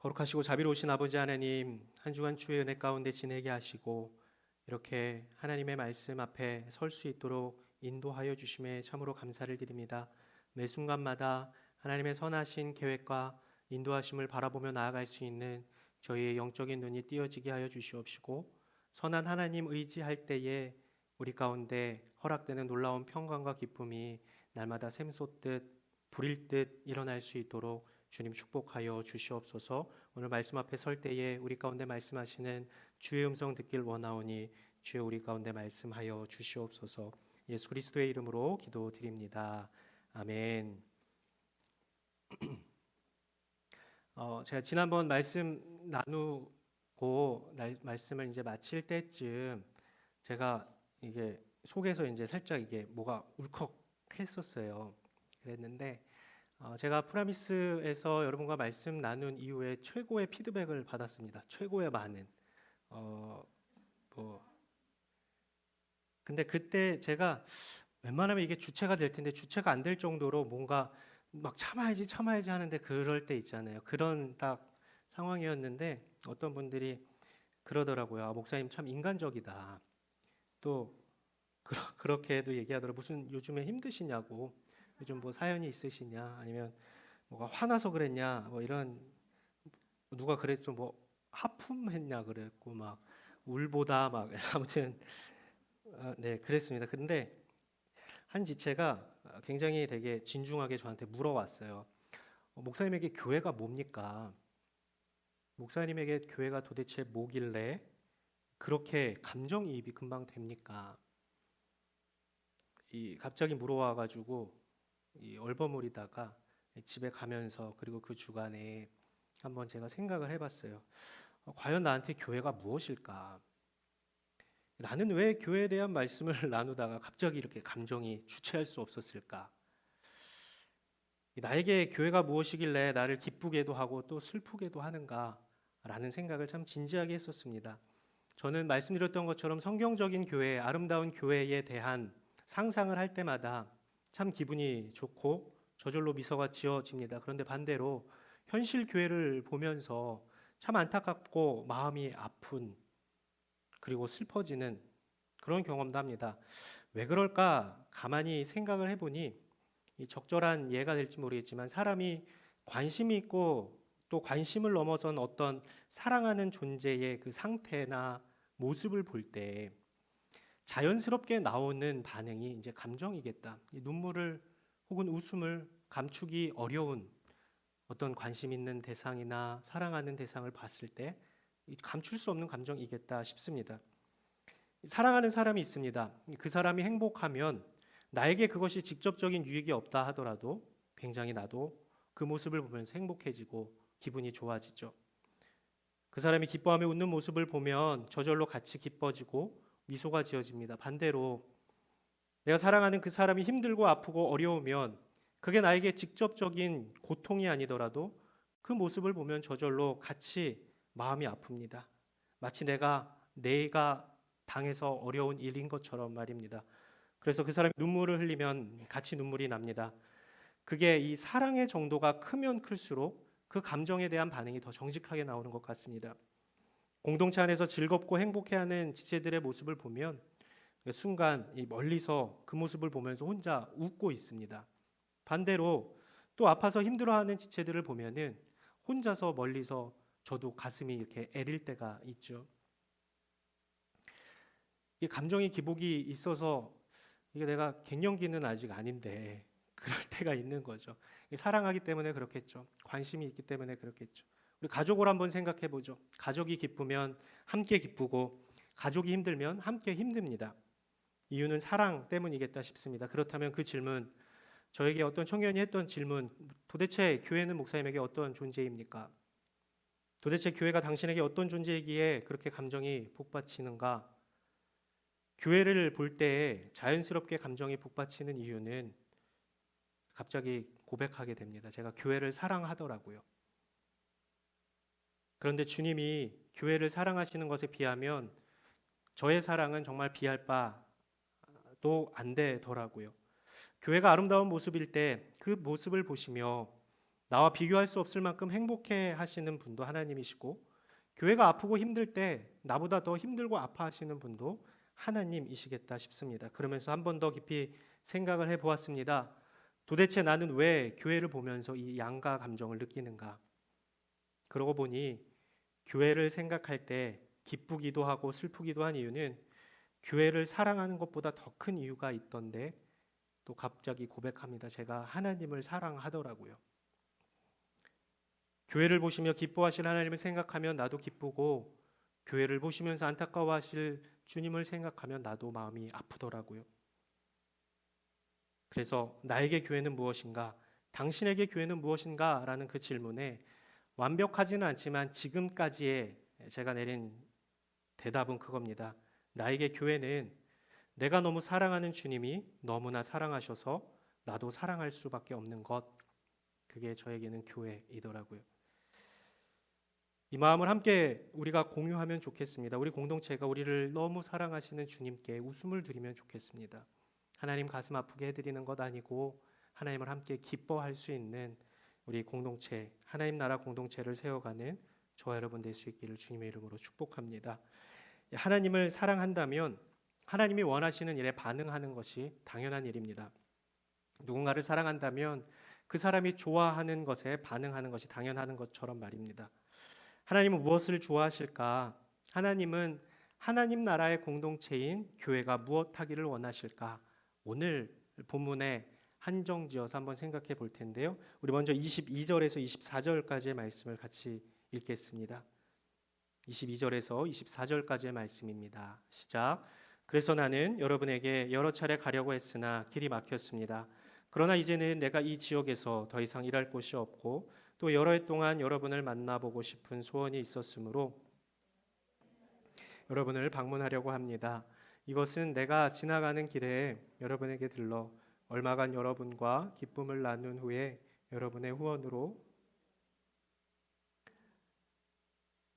거룩하시고 자비로우신 아버지 하나님, 한 주간 주의 은혜 가운데 지내게 하시고 이렇게 하나님의 말씀 앞에 설 수 있도록 인도하여 주심에 참으로 감사를 드립니다. 매 순간마다 하나님의 선하신 계획과 인도하심을 바라보며 나아갈 수 있는 저희의 영적인 눈이 띄어지게 하여 주시옵시고, 선한 하나님 의지할 때에 우리 가운데 허락되는 놀라운 평강과 기쁨이 날마다 샘솟듯 불일 듯 일어날 수 있도록 주님 축복하여 주시옵소서. 오늘 말씀 앞에 설 때에 우리 가운데 말씀하시는 주의 음성 듣길 원하오니 주여 우리 가운데 말씀하여 주시옵소서. 예수 그리스도의 이름으로 기도드립니다. 아멘. 제가 지난번 말씀 나누고 말씀을 이제 마칠 때쯤 제가 이게 속에서 이제 살짝 이게 뭐가 울컥했었어요. 그랬는데 제가 프라미스에서 여러분과 말씀 나눈 이후에 최고의 피드백을 받았습니다. 최고의 많은. 뭐 근데 그때 제가 웬만하면 이게 주체가 될 텐데 주체가 안 될 정도로 뭔가 막 참아야지 하는데 그럴 때 있잖아요. 그런 딱 상황이었는데 어떤 분들이 그러더라고요. 목사님 참 인간적이다. 또 그렇게도 얘기하더라고요. 무슨 요즘에 힘드시냐고. 요즘 뭐 사연이 있으시냐, 아니면 뭐가 화나서 그랬냐, 뭐 이런, 누가 그랬어, 뭐 하품했냐 그랬고 막 울보다 막 아무튼 네, 그랬습니다. 근데 한 지체가 굉장히 되게 진중하게 저한테 물어왔어요. 목사님에게 교회가 뭡니까? 목사님에게 교회가 도대체 뭐길래 그렇게 감정이입이 금방 됩니까? 갑자기 물어와가지고 얼버무리다가 집에 가면서 그리고 그 주간에 한번 제가 생각을 해봤어요. 과연 나한테 교회가 무엇일까? 나는 왜 교회에 대한 말씀을 나누다가 갑자기 이렇게 감정이 주체할 수 없었을까? 나에게 교회가 무엇이길래 나를 기쁘게도 하고 또 슬프게도 하는가? 라는 생각을 참 진지하게 했었습니다. 저는 말씀드렸던 것처럼 성경적인 교회, 아름다운 교회에 대한 상상을 할 때마다 참 기분이 좋고 저절로 미소가 지어집니다. 그런데 반대로 현실 교회를 보면서 참 안타깝고 마음이 아픈, 그리고 슬퍼지는 그런 경험도 합니다. 왜 그럴까? 가만히 생각을 해보니 이 적절한 예가 될지 모르겠지만 사람이 관심이 있고 또 관심을 넘어선 어떤 사랑하는 존재의 그 상태나 모습을 볼 때 자연스럽게 나오는 반응이 이제 감정이겠다. 이 눈물을 혹은 웃음을 감추기 어려운 어떤 관심 있는 대상이나 사랑하는 대상을 봤을 때 감출 수 없는 감정이겠다 싶습니다. 사랑하는 사람이 있습니다. 그 사람이 행복하면 나에게 그것이 직접적인 유익이 없다 하더라도 굉장히 나도 그 모습을 보면서 행복해지고 기분이 좋아지죠. 그 사람이 기뻐하며 웃는 모습을 보면 저절로 같이 기뻐지고 미소가 지어집니다. 반대로 내가 사랑하는 그 사람이 힘들고 아프고 어려우면 그게 나에게 직접적인 고통이 아니더라도 그 모습을 보면 저절로 같이 마음이 아픕니다. 마치 내가 당해서 어려운 일인 것처럼 말입니다. 그래서 그 사람이 눈물을 흘리면 같이 눈물이 납니다. 그게 이 사랑의 정도가 크면 클수록 그 감정에 대한 반응이 더 정직하게 나오는 것 같습니다. 공동체 안에서 즐겁고 행복해하는 지체들의 모습을 보면 순간 멀리서 그 모습을 보면서 혼자 웃고 있습니다. 반대로 또 아파서 힘들어하는 지체들을 보면은 혼자서 멀리서 저도 가슴이 이렇게 애릴 때가 있죠. 이 감정의 기복이 있어서 이게 내가 갱년기는 아직 아닌데 그럴 때가 있는 거죠. 사랑하기 때문에 그렇겠죠. 관심이 있기 때문에 그렇겠죠. 우리 가족을 한번 생각해 보죠. 가족이 기쁘면 함께 기쁘고 가족이 힘들면 함께 힘듭니다. 이유는 사랑 때문이겠다 싶습니다. 그렇다면 그 질문, 저에게 어떤 청년이 했던 질문, 도대체 교회는 목사님에게 어떤 존재입니까? 도대체 교회가 당신에게 어떤 존재이기에 그렇게 감정이 북받치는가? 교회를 볼 때 자연스럽게 감정이 북받치는 이유는 갑자기 고백하게 됩니다. 제가 교회를 사랑하더라고요. 그런데 주님이 교회를 사랑하시는 것에 비하면 저의 사랑은 정말 비할 바도 안 되더라고요. 교회가 아름다운 모습일 때 그 모습을 보시며 나와 비교할 수 없을 만큼 행복해 하시는 분도 하나님이시고, 교회가 아프고 힘들 때 나보다 더 힘들고 아파하시는 분도 하나님이시겠다 싶습니다. 그러면서 한 번 더 깊이 생각을 해보았습니다. 도대체 나는 왜 교회를 보면서 이 양가 감정을 느끼는가? 그러고 보니 교회를 생각할 때 기쁘기도 하고 슬프기도 한 이유는 교회를 사랑하는 것보다 더 큰 이유가 있던데, 또 갑자기 고백합니다. 제가 하나님을 사랑하더라고요. 교회를 보시며 기뻐하실 하나님을 생각하면 나도 기쁘고, 교회를 보시면서 안타까워하실 주님을 생각하면 나도 마음이 아프더라고요. 그래서 나에게 교회는 무엇인가? 당신에게 교회는 무엇인가? 라는 그 질문에 완벽하지는 않지만 지금까지의 제가 내린 대답은 그겁니다. 나에게 교회는 내가 너무 사랑하는 주님이 너무나 사랑하셔서 나도 사랑할 수밖에 없는 것, 그게 저에게는 교회이더라고요. 이 마음을 함께 우리가 공유하면 좋겠습니다. 우리 공동체가 우리를 너무 사랑하시는 주님께 웃음을 드리면 좋겠습니다. 하나님 가슴 아프게 해드리는 것 아니고 하나님을 함께 기뻐할 수 있는 우리 공동체, 하나님 나라 공동체를 세워가는 저와 여러분 될 수 있기를 주님의 이름으로 축복합니다. 하나님을 사랑한다면 하나님이 원하시는 일에 반응하는 것이 당연한 일입니다. 누군가를 사랑한다면 그 사람이 좋아하는 것에 반응하는 것이 당연한 것처럼 말입니다. 하나님은 무엇을 좋아하실까? 하나님은 하나님 나라의 공동체인 교회가 무엇하기를 원하실까? 오늘 본문에 한정지어서 한번 생각해 볼 텐데요. 우리 먼저 22절에서 24절까지의 말씀을 같이 읽겠습니다. 22절에서 24절까지의 말씀입니다. 시작. 그래서 나는 여러분에게 여러 차례 가려고 했으나 길이 막혔습니다. 그러나 이제는 내가 이 지역에서 더 이상 일할 곳이 없고 또 여러 해 동안 여러분을 만나보고 싶은 소원이 있었으므로 여러분을 방문하려고 합니다. 이것은 내가 지나가는 길에 여러분에게 들러 얼마간 여러분과 기쁨을 나눈 후에 여러분의 후원으로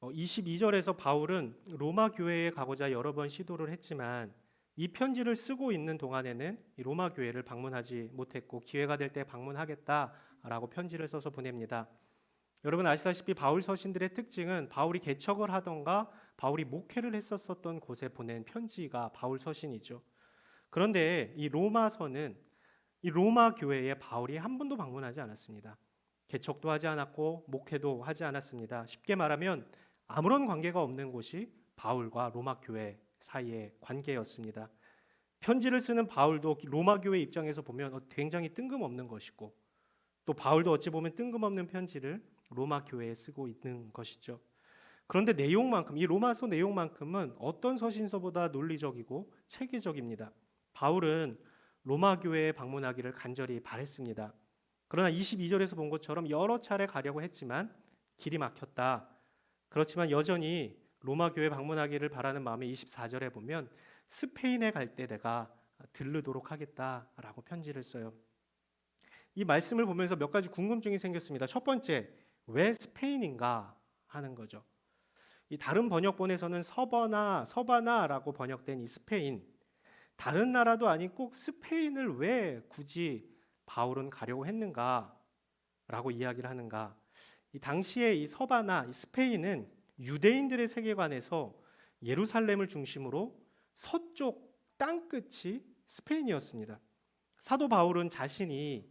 22절에서 바울은 로마 교회에 가고자 여러 번 시도를 했지만 이 편지를 쓰고 있는 동안에는 이 로마 교회를 방문하지 못했고 기회가 될 때 방문하겠다라고 편지를 써서 보냅니다. 여러분 아시다시피 바울 서신들의 특징은 바울이 개척을 하던가 바울이 목회를 했었던 곳에 보낸 편지가 바울 서신이죠. 그런데 이 로마서는 이 로마 교회에 바울이 한 번도 방문하지 않았습니다. 개척도 하지 않았고 목회도 하지 않았습니다. 쉽게 말하면 아무런 관계가 없는 곳이 바울과 로마 교회 사이의 관계였습니다. 편지를 쓰는 바울도 로마 교회 입장에서 보면 굉장히 뜬금없는 것이고 또 바울도 어찌 보면 뜬금없는 편지를 로마 교회에 쓰고 있는 것이죠. 그런데 내용만큼 이 로마서 내용만큼은 어떤 서신서보다 논리적이고 체계적입니다. 바울은 로마 교회에 방문하기를 간절히 바랬습니다. 그러나 22절에서 본 것처럼 여러 차례 가려고 했지만 길이 막혔다. 그렇지만 여전히 로마 교회 방문하기를 바라는 마음에 24절에 보면 스페인에 갈 때 내가 들르도록 하겠다라고 편지를 써요. 이 말씀을 보면서 몇 가지 궁금증이 생겼습니다. 첫 번째, 왜 스페인인가 하는 거죠. 이 다른 번역본에서는 서바나라고 번역된 이 스페인, 다른 나라도 아닌 꼭 스페인을 왜 굳이 바울은 가려고 했는가라고 이야기를 하는가. 이 당시에 이 서바나, 이 스페인은 유대인들의 세계관에서 예루살렘을 중심으로 서쪽 땅끝이 스페인이었습니다. 사도 바울은 자신이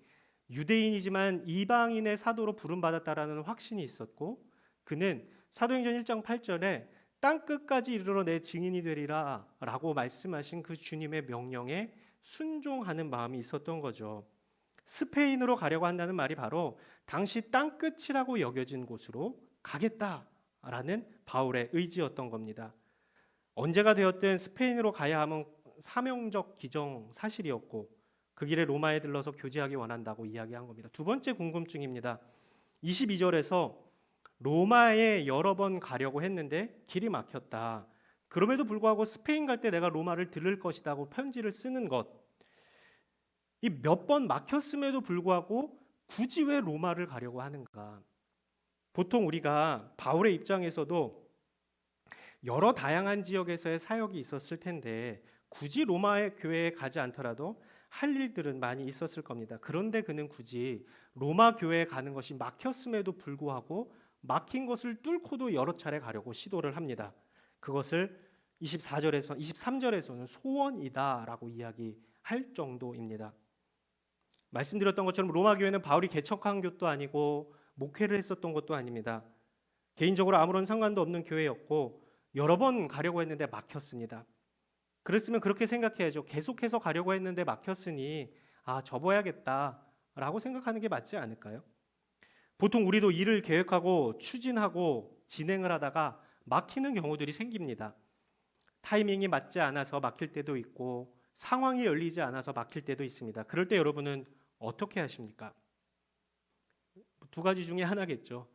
유대인이지만 이방인의 사도로 부름받았다라는 확신이 있었고 그는 사도행전 1장 8절에 땅끝까지 이르러 내 증인이 되리라 라고 말씀하신 그 주님의 명령에 순종하는 마음이 있었던 거죠. 스페인으로 가려고 한다는 말이 바로 당시 땅끝이라고 여겨진 곳으로 가겠다라는 바울의 의지였던 겁니다. 언제가 되었든 스페인으로 가야 하면 사명적 기정 사실이었고 그 길에 로마에 들러서 교제하기 원한다고 이야기한 겁니다. 두 번째 궁금증입니다. 22절에서 로마에 여러 번 가려고 했는데 길이 막혔다. 그럼에도 불구하고 스페인 갈 때 내가 로마를 들를 것이라고 편지를 쓰는 것. 이 몇 번 막혔음에도 불구하고 굳이 왜 로마를 가려고 하는가? 보통 우리가 바울의 입장에서도 여러 다양한 지역에서의 사역이 있었을 텐데 굳이 로마의 교회에 가지 않더라도 할 일들은 많이 있었을 겁니다. 그런데 그는 굳이 로마 교회에 가는 것이 막혔음에도 불구하고 막힌 것을 뚫고도 여러 차례 가려고 시도를 합니다. 그것을 23절에서는 소원이다라고 이야기할 정도입니다. 말씀드렸던 것처럼 로마 교회는 바울이 개척한 것도 아니고 목회를 했었던 것도 아닙니다. 개인적으로 아무런 상관도 없는 교회였고 여러 번 가려고 했는데 막혔습니다. 그랬으면 그렇게 생각해야죠. 계속해서 가려고 했는데 막혔으니 접어야겠다라고 생각하는 게 맞지 않을까요? 보통 우리도 일을 계획하고 추진하고 진행을 하다가 막히는 경우들이 생깁니다. 타이밍이 맞지 않아서 막힐 때도 있고 상황이 열리지 않아서 막힐 때도 있습니다. 그럴 때 여러분은 어떻게 하십니까? 두 가지 중에 하나겠죠.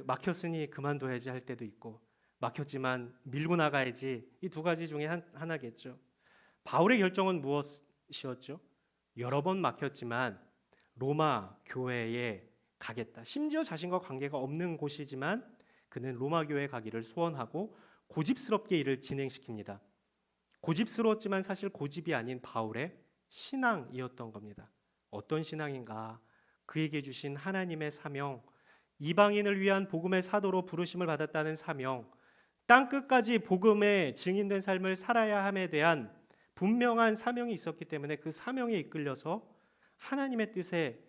막혔으니 그만둬야지 할 때도 있고 막혔지만 밀고 나가야지, 이 두 가지 중에 하나겠죠. 바울의 결정은 무엇이었죠? 여러 번 막혔지만 로마 교회에 가겠다. 심지어 자신과 관계가 없는 곳이지만 그는 로마 교회에 가기를 소원하고 고집스럽게 일을 진행시킵니다. 고집스러웠지만 사실 고집이 아닌 바울의 신앙이었던 겁니다. 어떤 신앙인가? 그에게 주신 하나님의 사명, 이방인을 위한 복음의 사도로 부르심을 받았다는 사명, 땅끝까지 복음의 증인된 삶을 살아야 함에 대한 분명한 사명이 있었기 때문에 그 사명에 이끌려서 하나님의 뜻에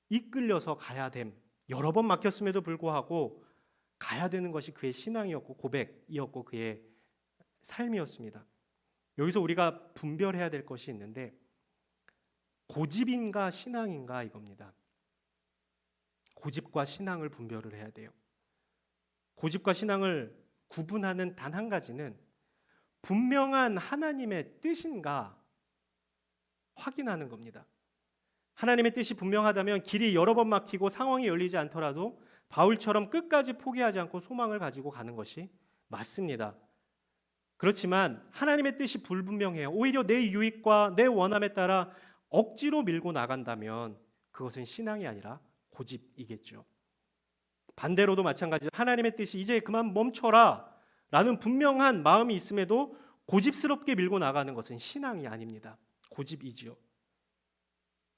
이끌려서 가야 됨, 여러 번 막혔음에도 불구하고 가야 되는 것이 그의 신앙이었고 고백이었고 그의 삶이었습니다. 여기서 우리가 분별해야 될 것이 있는데 고집인가 신앙인가 이겁니다. 고집과 신앙을 분별을 해야 돼요. 고집과 신앙을 구분하는 단 한 가지는 분명한 하나님의 뜻인가 확인하는 겁니다. 하나님의 뜻이 분명하다면 길이 여러 번 막히고 상황이 열리지 않더라도 바울처럼 끝까지 포기하지 않고 소망을 가지고 가는 것이 맞습니다. 그렇지만 하나님의 뜻이 불분명해요. 오히려 내 유익과 내 원함에 따라 억지로 밀고 나간다면 그것은 신앙이 아니라 고집이겠죠. 반대로도 마찬가지로 하나님의 뜻이 이제 그만 멈춰라 라는 분명한 마음이 있음에도 고집스럽게 밀고 나가는 것은 신앙이 아닙니다. 고집이지요.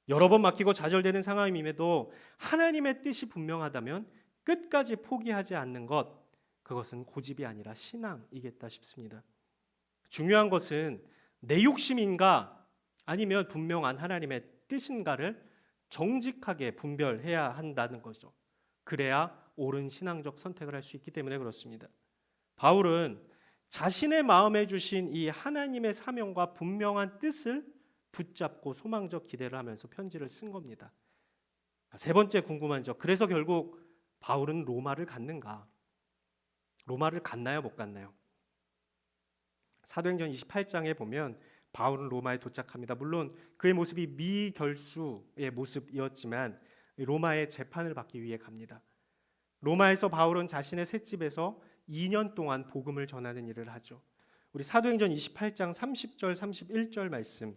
여러 번 막히고 좌절되는 상황임에도 하나님의 뜻이 분명하다면 끝까지 포기하지 않는 것, 그것은 고집이 아니라 신앙이겠다 싶습니다. 중요한 것은 내 욕심인가 아니면 분명한 하나님의 뜻인가를 정직하게 분별해야 한다는 거죠. 그래야 옳은 신앙적 선택을 할 수 있기 때문에 그렇습니다. 바울은 자신의 마음에 주신 이 하나님의 사명과 분명한 뜻을 붙잡고 소망적 기대를 하면서 편지를 쓴 겁니다. 세 번째 궁금한 점, 그래서 결국 바울은 로마를 갔는가? 로마를 갔나요? 못 갔나요? 사도행전 28장에 보면 바울은 로마에 도착합니다. 물론 그의 모습이 미결수의 모습이었지만 로마의 재판을 받기 위해 갑니다. 로마에서 바울은 자신의 셋집에서 2년 동안 복음을 전하는 일을 하죠. 우리 사도행전 28장 30절 31절 말씀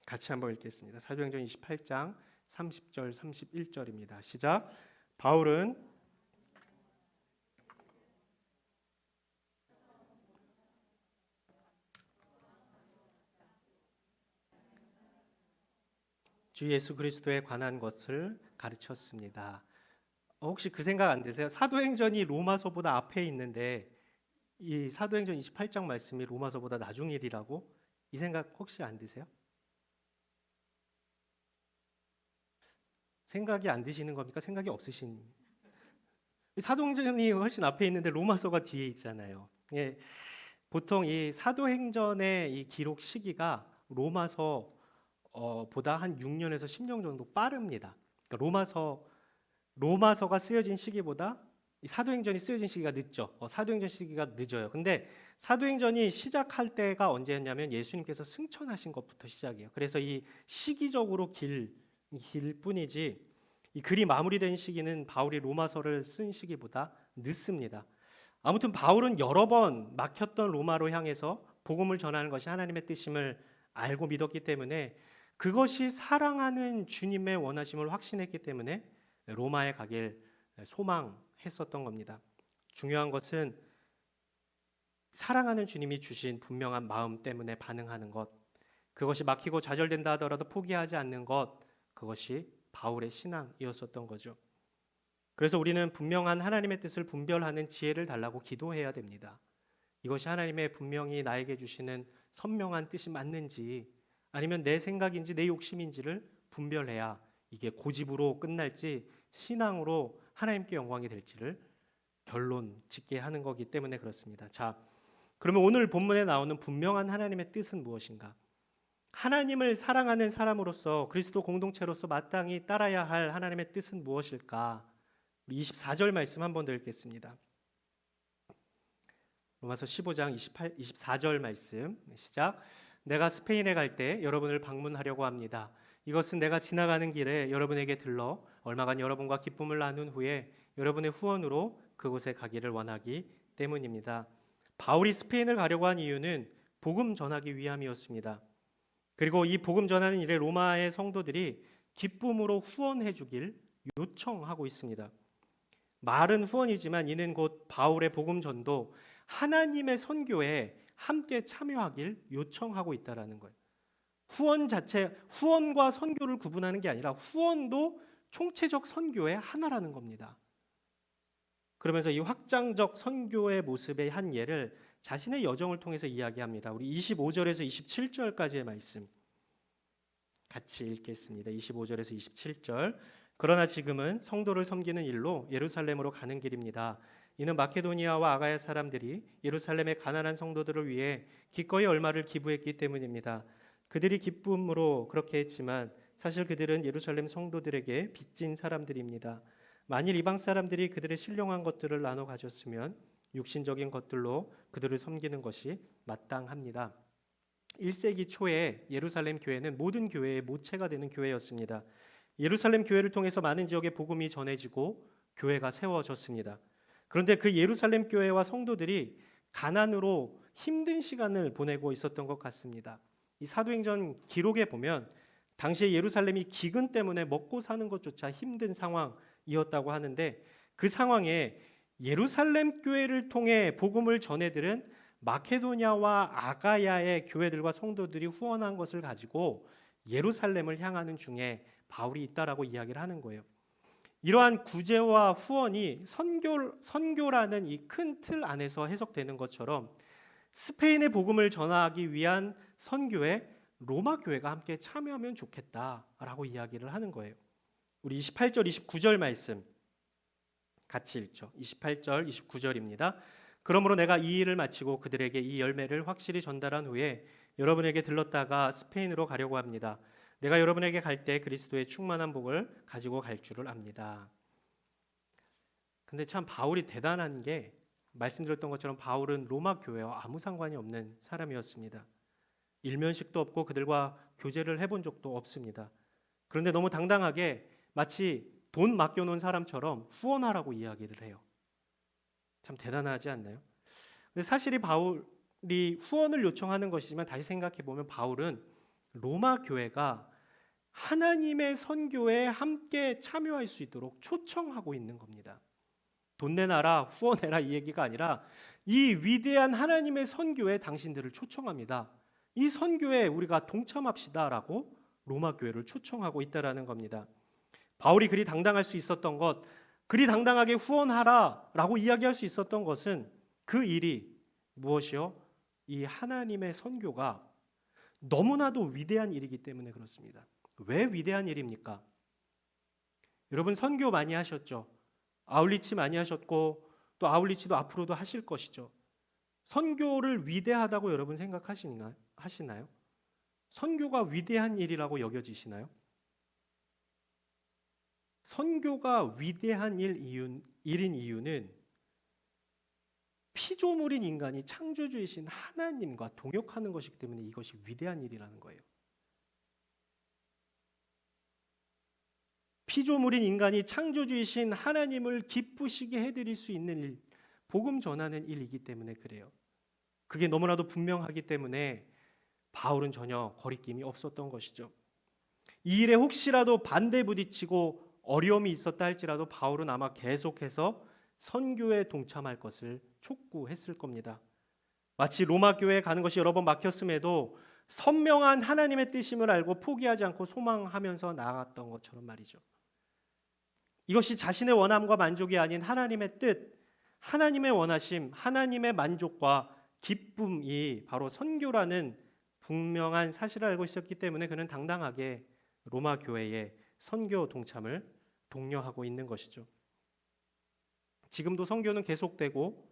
같이 한번 읽겠습니다. 사도행전 28장 30절 31절입니다. 시작. 바울은 주 예수 그리스도에 관한 것을 가르쳤습니다. 혹시 그 생각 안 드세요? 사도행전이 로마서보다 앞에 있는데 이 사도행전 28장 말씀이 로마서보다 나중 일이라고? 이 생각 혹시 안 드세요? 생각이 안 드시는 겁니까? 생각이 없으신? 사도행전이 훨씬 앞에 있는데 로마서가 뒤에 있잖아요. 예, 보통 이 사도행전의 이 기록 시기가 로마서 보다 한 6년에서 10년 정도 빠릅니다. 그러니까 로마서가 쓰여진 시기보다 이 사도행전이 쓰여진 시기가 늦죠. 사도행전 시기가 늦어요. 근데 사도행전이 시작할 때가 언제였냐면 예수님께서 승천하신 것부터 시작이에요. 그래서 이 시기적으로 길 뿐이지 이 글이 마무리된 시기는 바울이 로마서를 쓴 시기보다 늦습니다. 아무튼 바울은 여러 번 막혔던 로마로 향해서 복음을 전하는 것이 하나님의 뜻임을 알고 믿었기 때문에 그것이 사랑하는 주님의 원하심을 확신했기 때문에 로마에 가길 소망했었던 겁니다. 중요한 것은 사랑하는 주님이 주신 분명한 마음 때문에 반응하는 것, 그것이 막히고 좌절된다 하더라도 포기하지 않는 것, 그것이 바울의 신앙이었었던 거죠. 그래서 우리는 분명한 하나님의 뜻을 분별하는 지혜를 달라고 기도해야 됩니다. 이것이 하나님의 분명히 나에게 주시는 선명한 뜻이 맞는지 아니면 내 생각인지 내 욕심인지를 분별해야 이게 고집으로 끝날지 신앙으로 하나님께 영광이 될지를 결론 짓게 하는 거기 때문에 그렇습니다. 자, 그러면 오늘 본문에 나오는 분명한 하나님의 뜻은 무엇인가? 하나님을 사랑하는 사람으로서 그리스도 공동체로서 마땅히 따라야 할 하나님의 뜻은 무엇일까? 우리 24절 말씀 한 번 더 읽겠습니다. 로마서 15장 24절 말씀 시작. 내가 스페인에 갈 때 여러분을 방문하려고 합니다. 이것은 내가 지나가는 길에 여러분에게 들러 얼마간 여러분과 기쁨을 나눈 후에 여러분의 후원으로 그곳에 가기를 원하기 때문입니다. 바울이 스페인을 가려고 한 이유는 복음 전하기 위함이었습니다. 그리고 이 복음 전하는 일에 로마의 성도들이 기쁨으로 후원해 주길 요청하고 있습니다. 말은 후원이지만 이는 곧 바울의 복음 전도 하나님의 선교에 함께 참여하길 요청하고 있다라는 거예요. 후원 자체, 후원과 선교를 구분하는 게 아니라 후원도 총체적 선교의 하나라는 겁니다. 그러면서 이 확장적 선교의 모습의 한 예를 자신의 여정을 통해서 이야기합니다. 우리 25절에서 27절까지의 말씀 같이 읽겠습니다. 25절에서 27절. 그러나 지금은 성도를 섬기는 일로 예루살렘으로 가는 길입니다. 이는 마케도니아와 아가야 사람들이 예루살렘의 가난한 성도들을 위해 기꺼이 얼마를 기부했기 때문입니다. 그들이 기쁨으로 그렇게 했지만 사실 그들은 예루살렘 성도들에게 빚진 사람들입니다. 만일 이방 사람들이 그들의 신령한 것들을 나눠 가졌으면 육신적인 것들로 그들을 섬기는 것이 마땅합니다. 1세기 초에 예루살렘 교회는 모든 교회의 모체가 되는 교회였습니다. 예루살렘 교회를 통해서 많은 지역에 복음이 전해지고 교회가 세워졌습니다. 그런데 그 예루살렘 교회와 성도들이 가난으로 힘든 시간을 보내고 있었던 것 같습니다. 이 사도행전 기록에 보면 당시에 예루살렘이 기근 때문에 먹고 사는 것조차 힘든 상황이었다고 하는데 그 상황에 예루살렘 교회를 통해 복음을 전해들은 마케도니아와 아가야의 교회들과 성도들이 후원한 것을 가지고 예루살렘을 향하는 중에 바울이 있다라고 이야기를 하는 거예요. 이러한 구제와 후원이 선교라는 이 큰 틀 안에서 해석되는 것처럼 스페인의 복음을 전하기 위한 선교에 로마 교회가 함께 참여하면 좋겠다라고 이야기를 하는 거예요. 우리 28절, 29절 말씀 같이 읽죠. 28절, 29절입니다. 그러므로 내가 이 일을 마치고 그들에게 이 열매를 확실히 전달한 후에 여러분에게 들렀다가 스페인으로 가려고 합니다. 내가 여러분에게 갈 때 그리스도의 충만한 복을 가지고 갈 줄을 압니다. 근데 참 바울이 대단한 게 말씀드렸던 것처럼 바울은 로마 교회와 아무 상관이 없는 사람이었습니다. 일면식도 없고 그들과 교제를 해본 적도 없습니다. 그런데 너무 당당하게 마치 돈 맡겨놓은 사람처럼 후원하라고 이야기를 해요. 참 대단하지 않나요? 근데 사실이 바울이 후원을 요청하는 것이지만 다시 생각해 보면 바울은 로마 교회가 하나님의 선교에 함께 참여할 수 있도록 초청하고 있는 겁니다. 돈 내놔라, 후원해라 이 얘기가 아니라 이 위대한 하나님의 선교에 당신들을 초청합니다. 이 선교에 우리가 동참합시다라고 로마 교회를 초청하고 있다라는 겁니다. 바울이 그리 당당할 수 있었던 것, 그리 당당하게 후원하라라고 이야기할 수 있었던 것은 그 일이 무엇이요? 이 하나님의 선교가 너무나도 위대한 일이기 때문에 그렇습니다. 왜 위대한 일입니까? 여러분 선교 많이 하셨죠? 아울리치 많이 하셨고 또 아울리치도 앞으로도 하실 것이죠. 선교를 위대하다고 여러분 생각하시나요? 선교가 위대한 일이라고 여겨지시나요? 선교가 위대한 일인 이유는 피조물인 인간이 창조주이신 하나님과 동역하는 것이기 때문에 이것이 위대한 일이라는 거예요. 피조물인 인간이 창조주이신 하나님을 기쁘시게 해드릴 수 있는 일, 복음 전하는 일이기 때문에 그래요. 그게 너무나도 분명하기 때문에 바울은 전혀 거리낌이 없었던 것이죠. 이 일에 혹시라도 반대 부딪히고 어려움이 있었다 할지라도 바울은 아마 계속해서 선교에 동참할 것을 촉구했을 겁니다. 마치 로마 교회에 가는 것이 여러 번 막혔음에도 선명한 하나님의 뜻임을 알고 포기하지 않고 소망하면서 나아갔던 것처럼 말이죠. 이것이 자신의 원함과 만족이 아닌 하나님의 뜻, 하나님의 원하심, 하나님의 만족과 기쁨이 바로 선교라는 분명한 사실을 알고 있었기 때문에 그는 당당하게 로마 교회의 선교 동참을 독려하고 있는 것이죠. 지금도 선교는 계속되고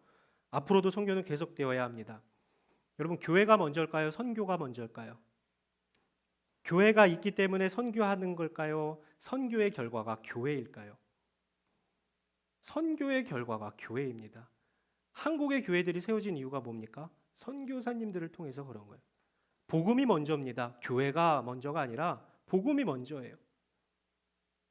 앞으로도 선교는 계속되어야 합니다. 여러분, 교회가 먼저일까요? 선교가 먼저일까요? 교회가 있기 때문에 선교하는 걸까요? 선교의 결과가 교회일까요? 선교의 결과가 교회입니다. 한국의 교회들이 세워진 이유가 뭡니까? 선교사님들을 통해서 그런 거예요. 복음이 먼저입니다. 교회가 먼저가 아니라 복음이 먼저예요.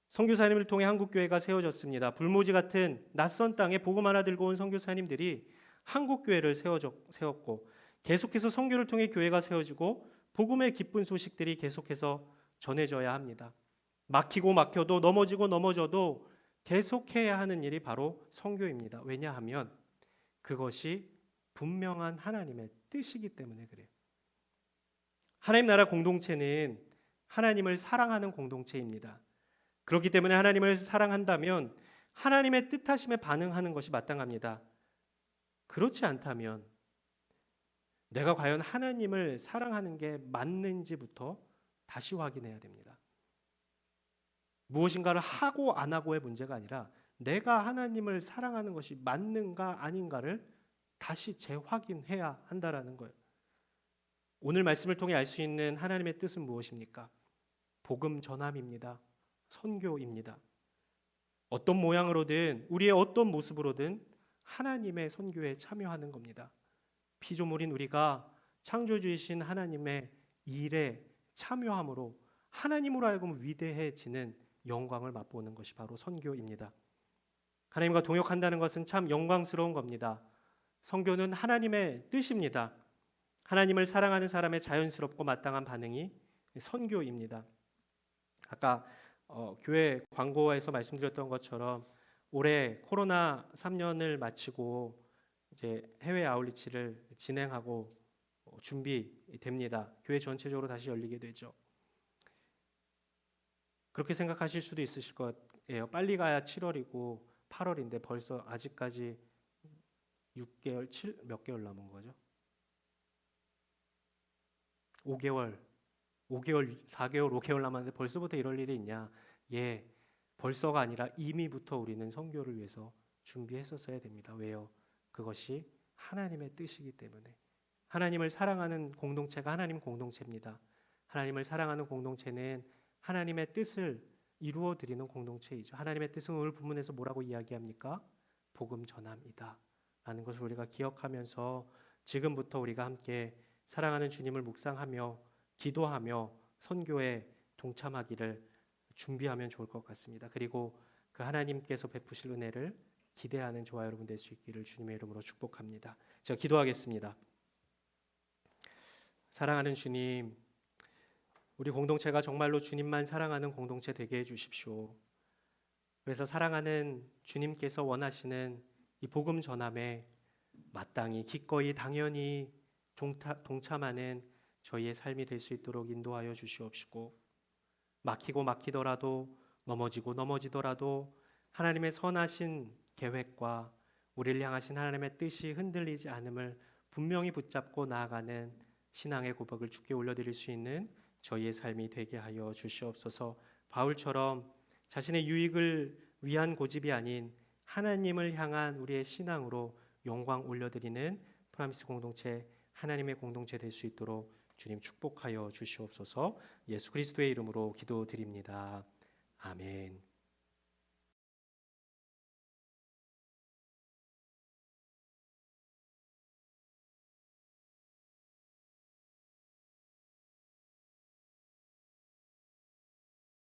선교사님을 통해 한국교회가 세워졌습니다. 불모지 같은 낯선 땅에 복음 하나 들고 온 선교사님들이 한국교회를 세웠고 계속해서 선교를 통해 교회가 세워지고 복음의 기쁜 소식들이 계속해서 전해져야 합니다. 막히고 막혀도 넘어지고 넘어져도 계속해야 하는 일이 바로 선교입니다. 왜냐하면 그것이 분명한 하나님의 뜻이기 때문에 그래요. 하나님 나라 공동체는 하나님을 사랑하는 공동체입니다. 그렇기 때문에 하나님을 사랑한다면 하나님의 뜻하심에 반응하는 것이 마땅합니다. 그렇지 않다면 내가 과연 하나님을 사랑하는 게 맞는지부터 다시 확인해야 됩니다. 무엇인가를 하고 안 하고의 문제가 아니라 내가 하나님을 사랑하는 것이 맞는가 아닌가를 다시 재확인해야 한다라는 거예요. 오늘 말씀을 통해 알 수 있는 하나님의 뜻은 무엇입니까? 복음 전함입니다. 선교입니다. 어떤 모양으로든 우리의 어떤 모습으로든 하나님의 선교에 참여하는 겁니다. 피조물인 우리가 창조주이신 하나님의 일에 참여함으로 하나님으로 하여금 위대해지는 영광을 맛보는 것이 바로 선교입니다. 하나님과 동역한다는 것은 참 영광스러운 겁니다. 선교는 하나님의 뜻입니다. 하나님을 사랑하는 사람의 자연스럽고 마땅한 반응이 선교입니다. 아까 교회 광고에서 말씀드렸던 것처럼 올해 코로나 3년을 마치고 이제 해외 아울리치를 진행하고 준비됩니다. 교회 전체적으로 다시 열리게 되죠. 그렇게 생각하실 수도 있으실 거예요. 빨리 가야 7월이고 8월인데 벌써 아직까지 6개월, 몇 개월 남은 거죠? 5개월, 4개월, 5개월 남았는데 벌써부터 이럴 일이 있냐? 예, 벌써가 아니라 이미부터 우리는 선교를 위해서 준비했었어야 됩니다. 왜요? 그것이 하나님의 뜻이기 때문에. 하나님을 사랑하는 공동체가 하나님 공동체입니다. 하나님을 사랑하는 공동체는 하나님의 뜻을 이루어 드리는 공동체이죠. 하나님의 뜻은 오늘 본문에서 뭐라고 이야기합니까? 복음 전함이다 라는 것을 우리가 기억하면서 지금부터 우리가 함께 사랑하는 주님을 묵상하며 기도하며 선교에 동참하기를 준비하면 좋을 것 같습니다. 그리고 그 하나님께서 베푸실 은혜를 기대하는 저와 여러분 될 수 있기를 주님의 이름으로 축복합니다. 제가 기도하겠습니다. 사랑하는 주님, 우리 공동체가 정말로 주님만 사랑하는 공동체 되게 해주십시오. 그래서 사랑하는 주님께서 원하시는 이 복음 전함에 마땅히 기꺼이 당연히 동참하는 저희의 삶이 될 수 있도록 인도하여 주시옵시고, 막히고 막히더라도 넘어지고 넘어지더라도 하나님의 선하신 계획과 우리를 향하신 하나님의 뜻이 흔들리지 않음을 분명히 붙잡고 나아가는 신앙의 고백을 주께 올려드릴 수 있는 저희의 삶이 되게 하여 주시옵소서. 바울처럼 자신의 유익을 위한 고집이 아닌 하나님을 향한 우리의 신앙으로 영광 올려드리는 프라미스 공동체, 하나님의 공동체 될 수 있도록 주님 축복하여 주시옵소서. 예수 그리스도의 이름으로 기도드립니다. 아멘.